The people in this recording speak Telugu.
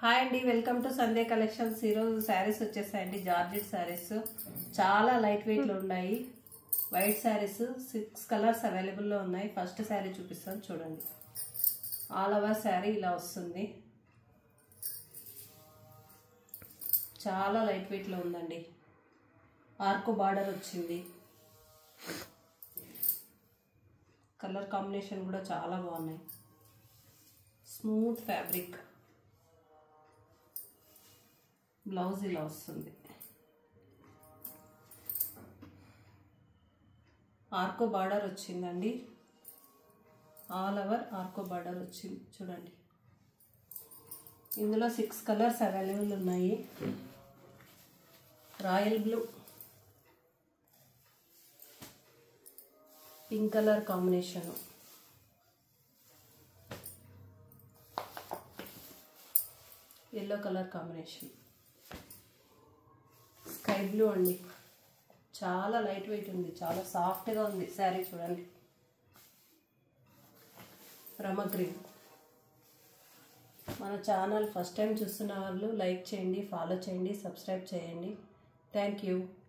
హాయ్ అండి, వెల్కమ్ టు సండే కలెక్షన్స్. ఈరోజు శారీస్ వచ్చేసాయండి, జార్జెట్ శారీస్. చాలా లైట్ వెయిట్లో ఉన్నాయి. వైట్ శారీస్ 6 కలర్స్ అవైలబుల్లో ఉన్నాయి. ఫస్ట్ శారీ చూపిస్తాను చూడండి. ఆల్ ఓవర్ శారీ ఇలా వస్తుంది. చాలా లైట్ వెయిట్లో ఉందండి. ఆర్కో బార్డర్ వచ్చింది. కలర్ కాంబినేషన్ కూడా చాలా బాగున్నాయి. Smooth fabric. బ్లౌజ్ ఇలా వస్తుంది. ఆర్కో బార్డర్ వచ్చిందండి. ఆల్ ఓవర్ ఆర్కో బార్డర్ వచ్చింది చూడండి. ఇందులో 6 కలర్స్ అవైలబుల్ ఉన్నాయి. Royal blue, pink colour combination, yellow colour combination, sky blue అండి. చాలా లైట్ వెయిట్ ఉంది, చాలా సాఫ్ట్గా ఉంది శారీ చూడండి. రమ గ్రీన్. మన ఛానల్ ఫస్ట్ టైం చూస్తున్న వాళ్ళు లైక్ చేయండి, ఫాలో చేయండి, సబ్స్క్రైబ్ చేయండి. Thank you.